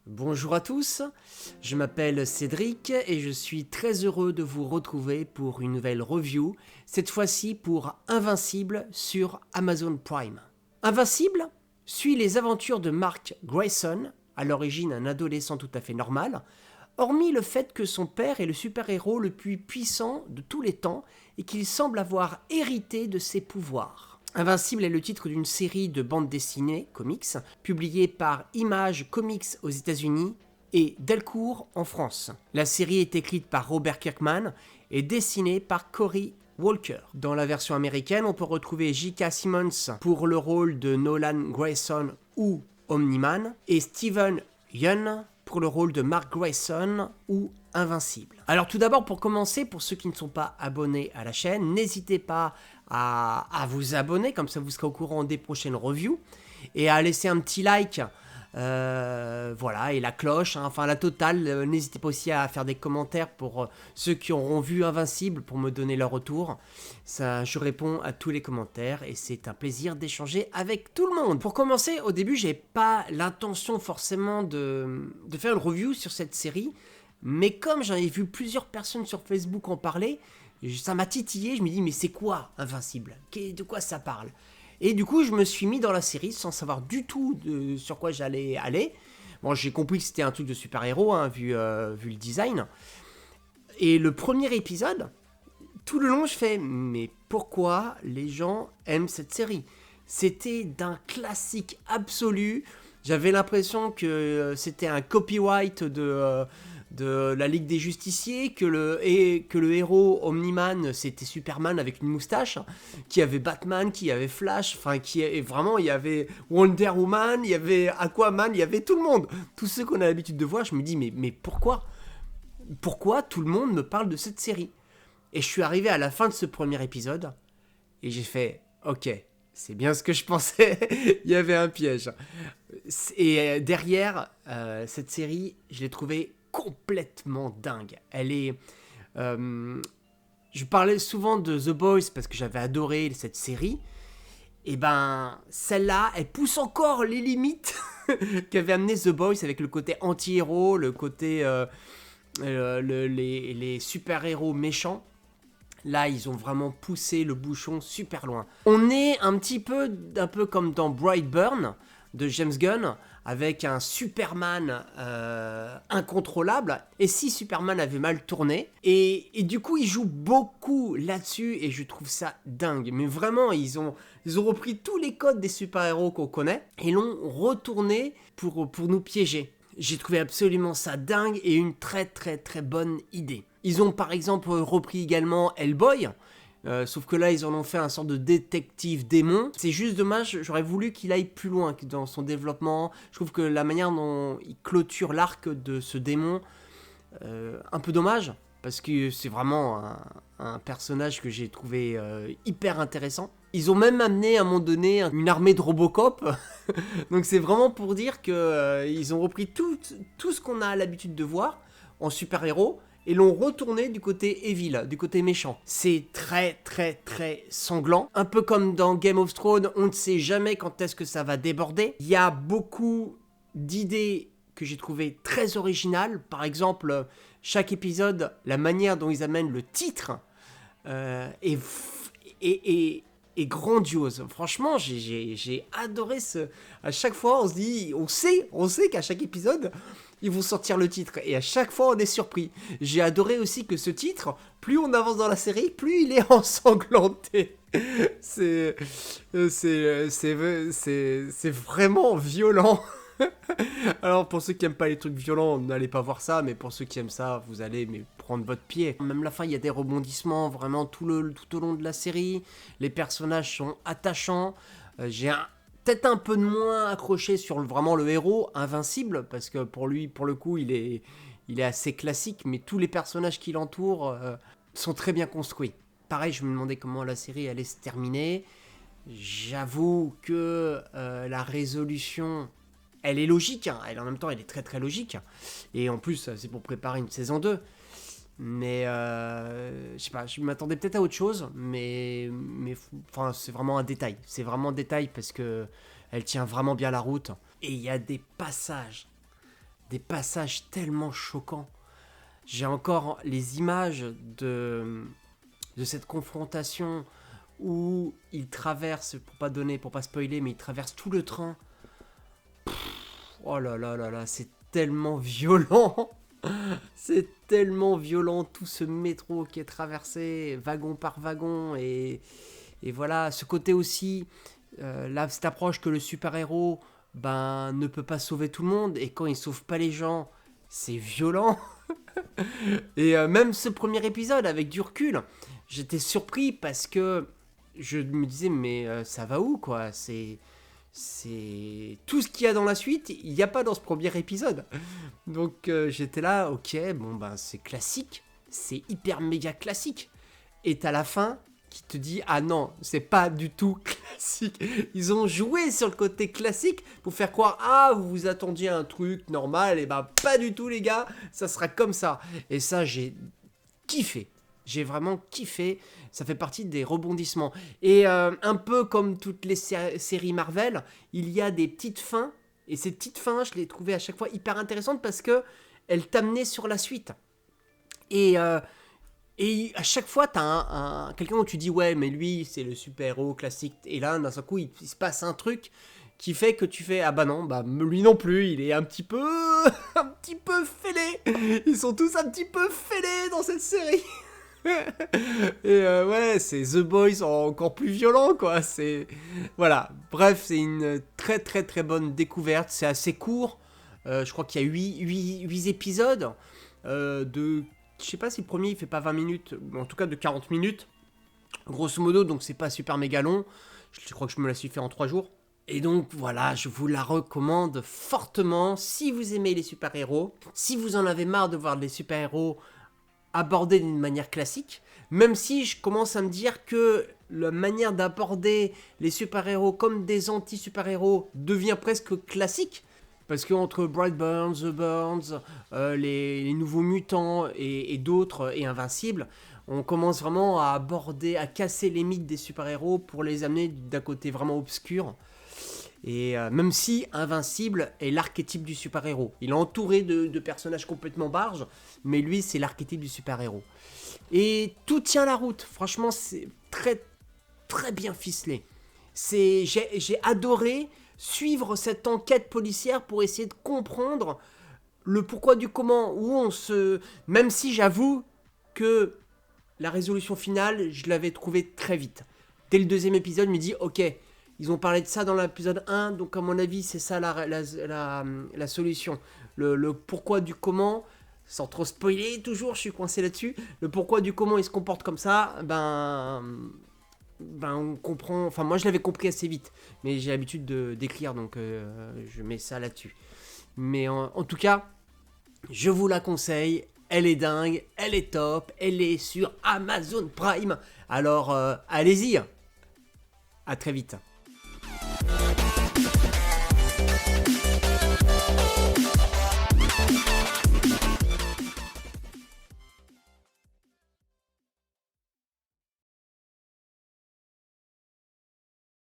Bonjour à tous, je m'appelle Cédric et je suis très heureux de vous retrouver pour une nouvelle review, cette fois-ci pour Invincible sur Amazon Prime. Invincible suit les aventures de Mark Grayson, à l'origine un adolescent tout à fait normal, hormis le fait que son père est le super-héros le plus puissant de tous les temps et qu'il semble avoir hérité de ses pouvoirs. Invincible est le titre d'une série de bandes dessinées, comics, publiée par Image Comics aux États-Unis et Delcourt en France. La série est écrite par Robert Kirkman et dessinée par Cory Walker. Dans la version américaine, on peut retrouver J.K. Simmons pour le rôle de Nolan Grayson ou Omni-Man et Steven Yeun pour le rôle de Mark Grayson ou Invincible. Alors tout d'abord, pour commencer, pour ceux qui ne sont pas abonnés à la chaîne, n'hésitez pas à vous abonner, comme ça vous serez au courant des prochaines reviews, et à laisser un petit like, voilà, et la cloche, hein, enfin la totale. N'hésitez pas aussi à faire des commentaires pour ceux qui auront vu Invincible, pour me donner leur retour. Ça, je réponds à tous les commentaires, et c'est un plaisir d'échanger avec tout le monde. Pour commencer, au début, j'ai pas l'intention forcément de faire une review sur cette série, mais comme j'en ai vu plusieurs personnes sur Facebook en parler, ça m'a titillé, je me dis mais c'est quoi Invincible ? De quoi ça parle ? Et du coup je me suis mis dans la série sans savoir du tout sur quoi j'allais aller. Bon, j'ai compris que c'était un truc de super-héros, hein, vu le design. Et le premier épisode, tout le long je fais mais pourquoi les gens aiment cette série ? C'était d'un classique absolu. J'avais l'impression que c'était un copyright de la Ligue des Justiciers, que le héros Omni-Man c'était Superman avec une moustache, qu'il y avait Batman, qu'il y avait Flash, enfin il y avait Wonder Woman, il y avait Aquaman, il y avait tout le monde, tous ceux qu'on a l'habitude de voir. Je me dis mais pourquoi tout le monde me parle de cette série ? Et je suis arrivé à la fin de ce premier épisode et j'ai fait ok, c'est bien ce que je pensais. Il y avait un piège. Et derrière, cette série, je l'ai trouvée complètement dingue. Elle est... je parlais souvent de The Boys parce que j'avais adoré cette série. Et ben, celle-là, elle pousse encore les limites qu'avait amené The Boys avec le côté anti-héros, le côté... les super-héros méchants. Là, ils ont vraiment poussé le bouchon super loin. On est un peu comme dans Brightburn de James Gunn, avec un Superman incontrôlable. Et si Superman avait mal tourné, et du coup, ils jouent beaucoup là-dessus, et je trouve ça dingue. Mais vraiment, ils ont repris tous les codes des super-héros qu'on connaît, et l'ont retourné pour nous piéger. J'ai trouvé absolument ça dingue et une très très très bonne idée. Ils ont par exemple repris également Hellboy, sauf que là ils en ont fait un sorte de détective démon. C'est juste dommage, j'aurais voulu qu'il aille plus loin dans son développement. Je trouve que la manière dont il clôture l'arc de ce démon, un peu dommage, parce que c'est vraiment un personnage que j'ai trouvé hyper intéressant. Ils ont même amené à un moment donné une armée de Robocop. Donc c'est vraiment pour dire que ils ont repris tout ce qu'on a l'habitude de voir en super-héros et l'ont retourné du côté evil, du côté méchant. C'est très très très sanglant. Un peu comme dans Game of Thrones, on ne sait jamais quand est-ce que ça va déborder. Il y a beaucoup d'idées que j'ai trouvées très originales. Par exemple, chaque épisode, la manière dont ils amènent le titre est grandiose. Franchement, j'ai adoré ce... À chaque fois, on se dit... On sait qu'à chaque épisode, ils vont sortir le titre. Et à chaque fois, on est surpris. J'ai adoré aussi que ce titre, plus on avance dans la série, plus il est ensanglanté. C'est vraiment violent. Alors pour ceux qui aiment pas les trucs violents, n'allez pas voir ça, mais pour ceux qui aiment ça, vous allez prendre votre pied. Même la fin, il y a des rebondissements vraiment tout au long de la série. Les personnages sont attachants. J'ai peut-être un peu de moins accroché sur vraiment le héros, Invincible, parce que pour le coup, il est assez classique, mais tous les personnages qui l'entourent sont très bien construits. Pareil, je me demandais comment la série allait se terminer. J'avoue que la résolution... Elle est logique, hein. En même temps elle est très très logique, et en plus c'est pour préparer une saison 2, mais je sais pas, je m'attendais peut-être à autre chose, mais enfin c'est vraiment un détail, parce que elle tient vraiment bien la route, et il y a des passages des passages tellement choquants. J'ai encore les images de cette confrontation où il traverse, pour pas spoiler, mais il traverse tout le train. Oh là là là là, c'est tellement violent. C'est tellement violent, tout ce métro qui est traversé wagon par wagon. Et voilà, ce côté aussi, là, cette approche que le super-héros ne peut pas sauver tout le monde. Et quand il sauve pas les gens, c'est violent. Et même ce premier épisode, avec du recul, j'étais surpris parce que je me disais, mais ça va où, quoi? C'est tout ce qu'il y a dans la suite, il n'y a pas dans ce premier épisode. Donc j'étais là, ok, c'est classique, c'est hyper méga classique. Et t'as la fin qui te dit, ah non, c'est pas du tout classique. Ils ont joué sur le côté classique pour faire croire, ah, vous vous attendiez à un truc normal, et pas du tout les gars, ça sera comme ça. Et ça, j'ai kiffé. J'ai vraiment kiffé, ça fait partie des rebondissements. Et un peu comme toutes les séries Marvel, il y a des petites fins, et ces petites fins, je les trouvais à chaque fois hyper intéressantes parce que elles t'amenaient sur la suite. Et à chaque fois, t'as quelqu'un où tu dis, ouais, mais lui, c'est le super-héros classique. Et là, d'un seul coup, il se passe un truc qui fait que tu fais, ah bah non, lui non plus, il est un petit peu fêlé. Ils sont tous un petit peu fêlés dans cette série. Et ouais, c'est The Boys encore plus violent, quoi. C'est voilà. Bref, c'est une très très très bonne découverte. C'est assez court. Je crois qu'il y a 8 épisodes de. Je sais pas si le premier il fait pas 20 minutes, en tout cas de 40 minutes. Grosso modo, donc c'est pas super méga long. Je crois que je me la suis fait en 3 jours. Et donc voilà, je vous la recommande fortement si vous aimez les super-héros. Si vous en avez marre de voir les super-héros abordé d'une manière classique, même si je commence à me dire que la manière d'aborder les super-héros comme des anti-super-héros devient presque classique, parce qu'entre Brightburn, The Burns, les nouveaux mutants et d'autres, et Invincible, on commence vraiment à aborder, à casser les mythes des super-héros pour les amener d'un côté vraiment obscur. Et même si Invincible est l'archétype du super-héros. Il est entouré de personnages complètement barges, mais lui, c'est l'archétype du super-héros. Et tout tient la route. Franchement, c'est très, très bien ficelé. J'ai adoré suivre cette enquête policière pour essayer de comprendre le pourquoi du comment. Même si j'avoue que la résolution finale, je l'avais trouvée très vite. Dès le deuxième épisode, je me dis, ok, ils ont parlé de ça dans l'épisode 1, donc à mon avis, c'est ça la solution. Le pourquoi du comment, sans trop spoiler, toujours, je suis coincé là-dessus. Le pourquoi du comment ils se comportent comme ça, on comprend. Enfin, moi, je l'avais compris assez vite, mais j'ai l'habitude d'écrire, donc je mets ça là-dessus. Mais en tout cas, je vous la conseille. Elle est dingue, elle est top, elle est sur Amazon Prime. Alors, allez-y. À très vite.